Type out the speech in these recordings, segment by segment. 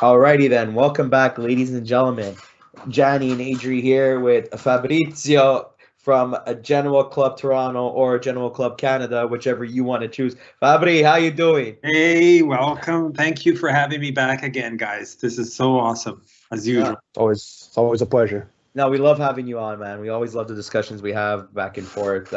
Alrighty then, welcome back, ladies and gentlemen. Gianni and Adri here with Fabrizio from a Genoa Club Toronto or Genoa Club Canada, whichever you want to choose. Fabri, how you doing? Hey, welcome. Thank you for having me back again, guys. This is so awesome, as usual. It's always a pleasure. No, we love having you on, man. We always love the discussions we have back and forth.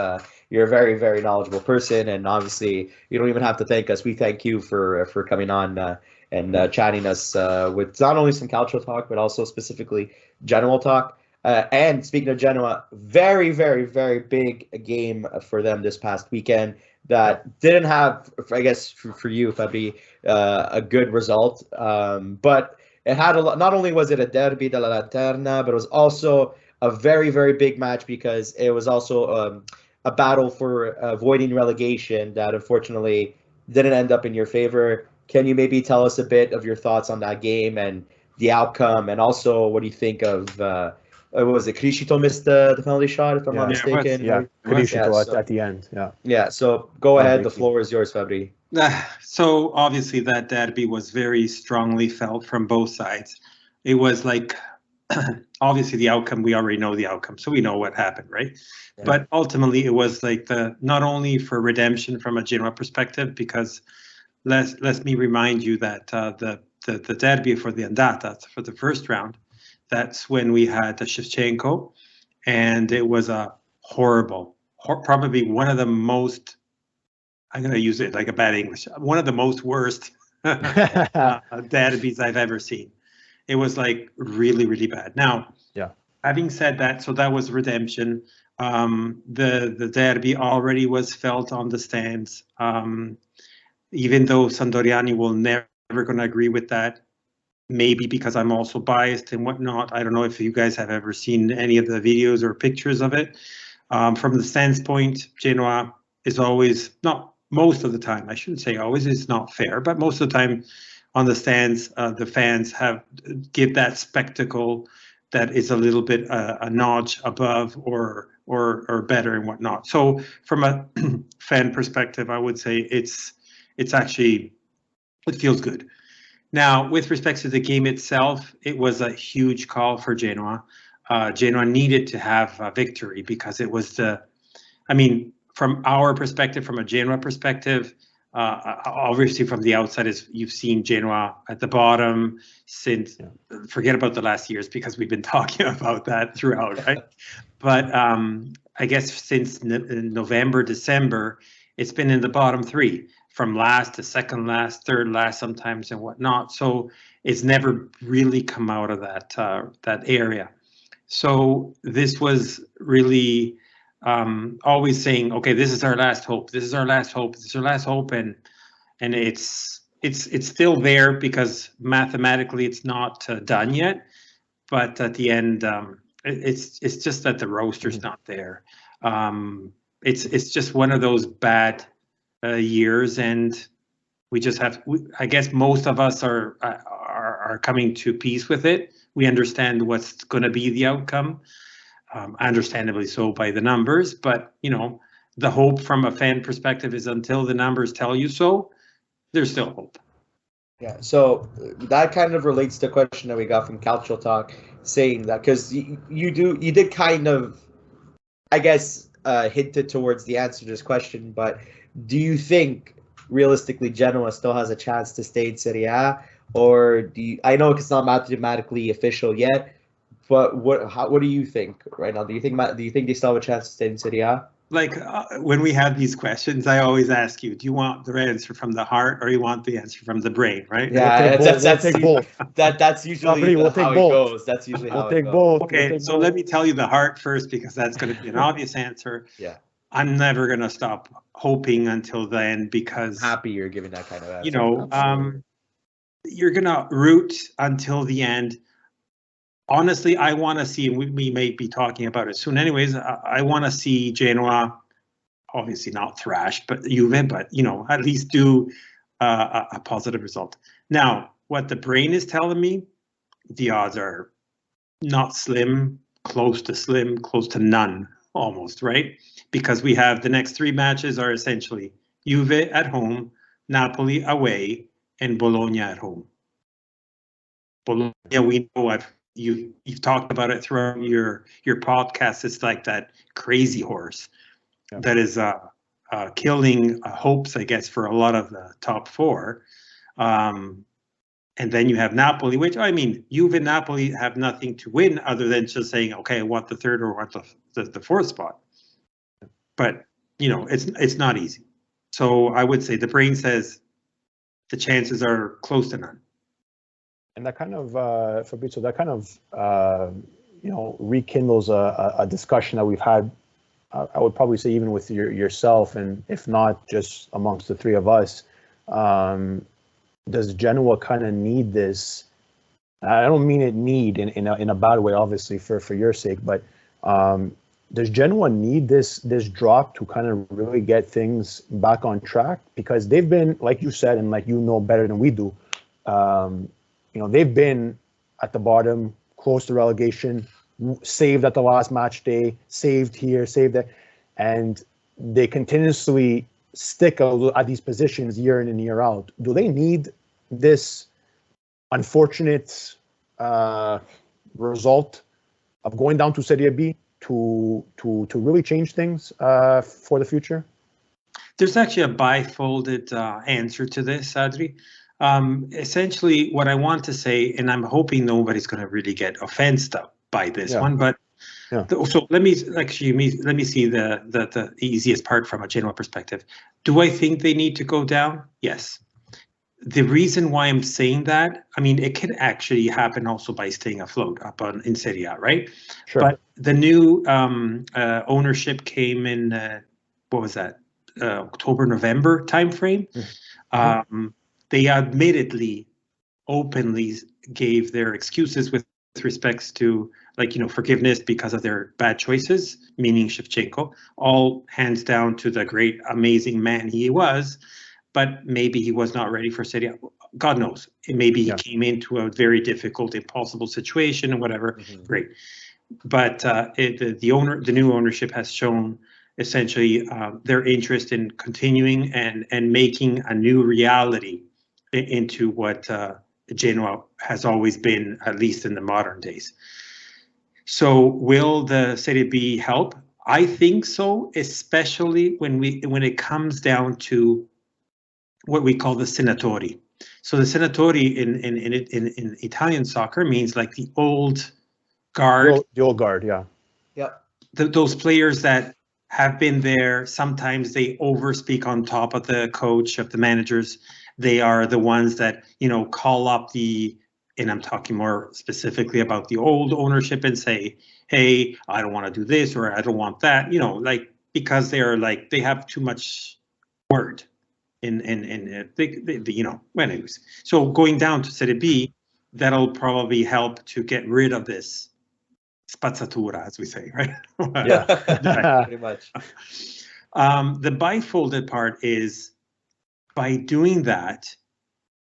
You're a very, very knowledgeable person, and obviously, you don't even have to thank us. We thank you for coming on and chatting us with not only some Calcio talk, but also specifically Genoa talk. And speaking of Genoa, very, very, very big game for them this past weekend that didn't have, I guess, for you, Fabri, a good result. But it had a lot. Not only was it a derby della Lanterna, but it was also a very, very big match because it was also a battle for avoiding relegation that unfortunately didn't end up in your favor. Can you maybe tell us a bit of your thoughts on that game and the outcome, and also what do you think of? What was it? Criscito missed the penalty shot, if I'm not mistaken. Criscito at the end. Yeah. So go ahead. The floor is yours, Fabri. So obviously that derby was very strongly felt from both sides. It was like, obviously the outcome, we already know the outcome, so we know what happened, right? Yeah. But ultimately it was like not only for redemption from a Genoa perspective, because let me remind you that the derby for the Andata, for the first round, that's when we had the Shevchenko, and it was a horrible, probably one of the most, I'm going to use it like a bad English, one of the most worst derbys I've ever seen. It was like really, really bad. Now, having said that, so that was redemption. The derby already was felt on the stands, even though Sandoriani will never going to agree with that. Maybe because I'm also biased and whatnot. I don't know if you guys have ever seen any of the videos or pictures of it. From the standpoint, Genoa is always, not most of the time, I shouldn't say always, it's not fair, but most of the time on the stands, the fans give that spectacle that is a little bit a notch above or better and whatnot. So from a fan perspective, I would say it's actually, it feels good. Now, with respect to the game itself, it was a huge call for Genoa. Genoa needed to have a victory because it was from our perspective, from a Genoa perspective, obviously from the outside, you've seen Genoa at the bottom since, forget about the last years because we've been talking about that throughout, right? But I guess since November, December, it's been in the bottom three, from last to second last, third last sometimes and whatnot. So it's never really come out of that area. So this was really always saying, okay, this is our last hope. This is our last hope. This is our last hope, and it's still there because mathematically it's not done yet. But at the end, it's just that the roster's not there. It's just one of those bad years, and we just have. I guess most of us are coming to peace with it. We understand what's going to be the outcome, understandably so by the numbers. But the hope from a fan perspective is until the numbers tell you so, there's still hope. Yeah, so that kind of relates to a question that we got from Calcio Talk, saying that because you did kind of, I guess, hinted towards the answer to this question, but do you think realistically Genoa still has a chance to stay in SerieA, or do you? I know it's not mathematically official yet, but what do you think right now? Do you think they still have a chance to stay in SerieA? Like when we have these questions, I always ask you, do you want the answer from the heart or you want the answer from the brain, right? Yeah, that's usually how it goes. That's usually how it goes. Both. Okay, so let me tell you the heart first, because that's going to be an obvious answer. Yeah. I'm never going to stop hoping until then, because I'm happy you're giving that kind of answer. You're going to root until the end. Honestly, I want to see, and we may be talking about it soon anyways, I want to see Genoa, obviously not thrashed, but Juve, but, at least do a positive result. Now, what the brain is telling me, the odds are not slim, close to none, almost, right? Because we have the next three matches are essentially Juve at home, Napoli away, and Bologna at home. Bologna, we know you've talked about it throughout your podcast. It's like that crazy horse that is killing hopes, I guess, for a lot of the top four. And then you have Napoli, which, I mean, Juve and Napoli have nothing to win other than just saying, okay, I want the third or I want the fourth spot. But, you know, it's not easy. So I would say the brain says the chances are close to none. And that kind of, Fabrizio, that kind of, you know, rekindles a discussion that we've had, I would probably say even with yourself, and if not just amongst the three of us. Does Genoa kind of need this? I don't mean it need in a bad way, obviously, for your sake, but does Genoa need this drop to kind of really get things back on track? Because they've been, like you said, and like you know better than we do, you know, they've been at the bottom, close to relegation, saved at the last match day, saved here, saved there, and they continuously stick at these positions year in and year out. Do they need this unfortunate result of going down to Serie B to really change things for the future? There's actually a bifolded answer to this, Adri. Essentially, what I want to say, and I'm hoping nobody's going to really get offended by this one, but so let me see the easiest part from a Genoa perspective. Do I think they need to go down? Yes. The reason why I'm saying that, I mean, it can actually happen also by staying afloat up in SerieA, right? Sure. But the new ownership came in, what was that, October, November timeframe. Mm-hmm. They admittedly, openly gave their excuses with respects to, like, you know, forgiveness because of their bad choices, meaning Shevchenko, all hands down to the great, amazing man he was, but maybe he was not ready for Serie A. God knows. Maybe he came into a very difficult, impossible situation or whatever. Mm-hmm. Great. But the new ownership has shown essentially their interest in continuing and making a new reality into what Genoa has always been, at least in the modern days. So will the Serie B help? I think so, especially when it comes down to what we call the senatori. So the senatori in Italian soccer means like the old guard. The old guard, yeah. Yep. Those players that have been there. Sometimes they overspeak on top of the coach, of the managers. They are the ones that, you know, call up and I'm talking more specifically about the old ownership and say, hey, I don't want to do this or I don't want that, you know, like, because they have too much word in you know, anyways. So going down to Serie B, that'll probably help to get rid of this spazzatura, as we say, right? Yeah, pretty much. The bifolded part is, by doing that,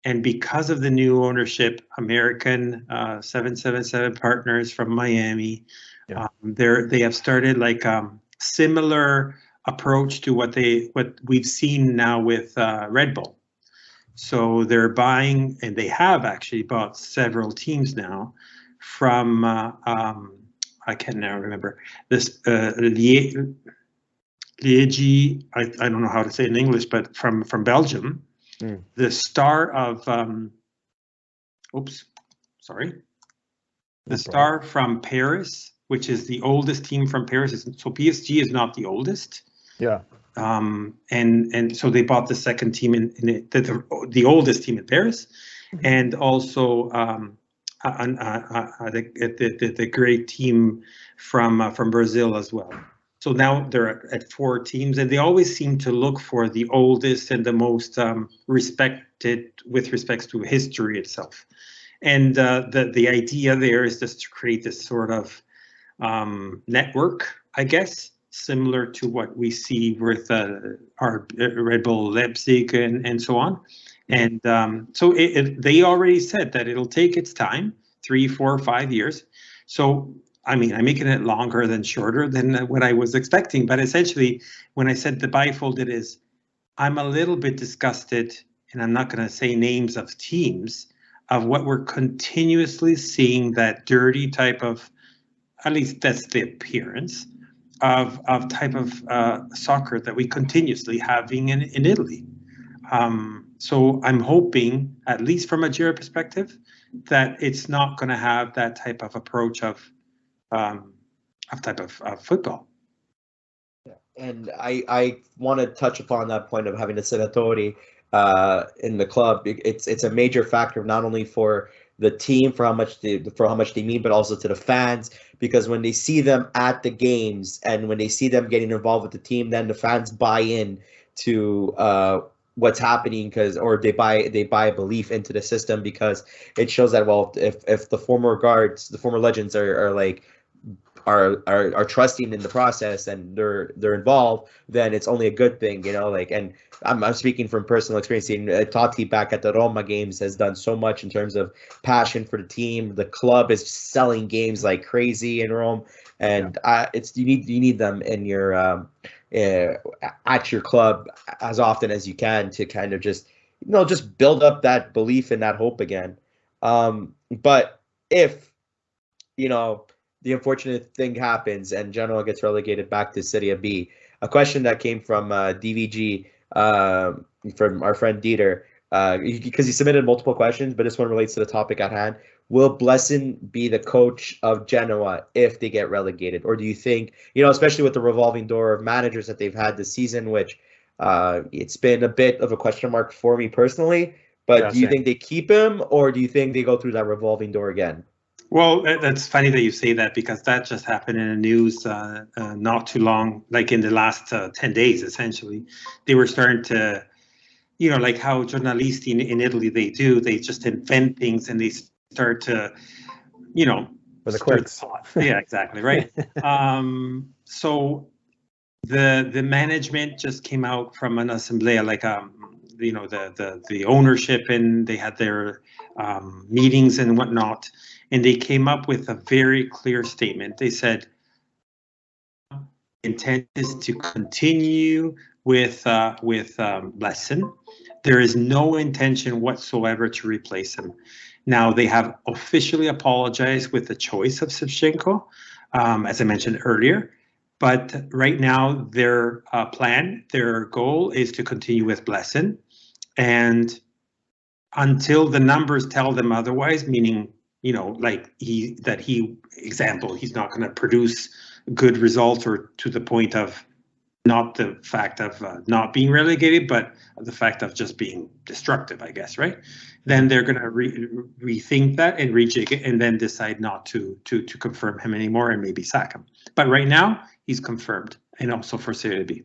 and because of the new ownership, American 777 partners from Miami, they have started like similar approach to what we've seen now with Red Bull. So they're buying, and they have actually bought several teams now from I can now remember this Liegi. I don't know how to say it in English, but from Belgium. The star of the star from Paris, which is the oldest team from Paris. So PSG is not the oldest. Yeah. And so they bought the second team in the oldest team in Paris, and also the great team from Brazil as well. So now they're at 4 teams, and they always seem to look for the oldest and the most respected with respects to history itself. And the idea there is just to create this sort of network, I guess, similar to what we see with our Red Bull Leipzig and so on. And so they already said that it'll take its time, 3, 4, 5 years. So I mean, I'm making it longer than shorter than what I was expecting. But essentially, when I said the bifolded is, I'm a little bit disgusted, and I'm not going to say names of teams, of what we're continuously seeing, that dirty type of, at least that's the appearance of type of soccer that we continuously having in Italy. So I'm hoping, at least from a Genoa perspective, that it's not going to have that type of approach of football. And I want to touch upon that point of having the senatori in the club. It's a major factor not only for the team for how much they mean, but also to the fans, because when they see them at the games and when they see them getting involved with the team, then the fans buy in to what's happening, or they buy a belief into the system, because it shows that, well, if the former guards, the former legends are trusting in the process and they're involved, then it's only a good thing, and I'm speaking from personal experience. Totti back at the Roma games has done so much in terms of passion for the team. The club is selling games like crazy in Rome, and you need them in your at your club as often as you can to kind of just build up that belief and that hope again. But if the unfortunate thing happens and Genoa gets relegated back to Serie B, a question that came from DVG, from our friend Dieter, because he submitted multiple questions, but this one relates to the topic at hand. Will Blessin be the coach of Genoa if they get relegated? Or do you think, especially with the revolving door of managers that they've had this season, which it's been a bit of a question mark for me personally, but do you think they keep him, or do you think they go through that revolving door again? Well, that's funny that you say that, because that just happened in the news not too long, like in the last 10 days, essentially. They were starting to, like how journalists in Italy, they just invent things and they start to, for the clicks. Yeah, exactly, right. So the management just came out from an assembly, like the ownership, and they had their meetings and whatnot. And they came up with a very clear statement. They said, intent is to continue with Blessin. There is no intention whatsoever to replace him. Now, they have officially apologized with the choice of Shevchenko, as I mentioned earlier. But right now, their plan, their goal is to continue with Blessin. And until the numbers tell them otherwise, meaning, he's not going to produce good results, or to the point of not the fact of not being relegated, but the fact of just being destructive, I guess, right? Then they're going to rethink that and rejig it, and then decide not to confirm him anymore and maybe sack him. But right now, he's confirmed, and also for Serie B.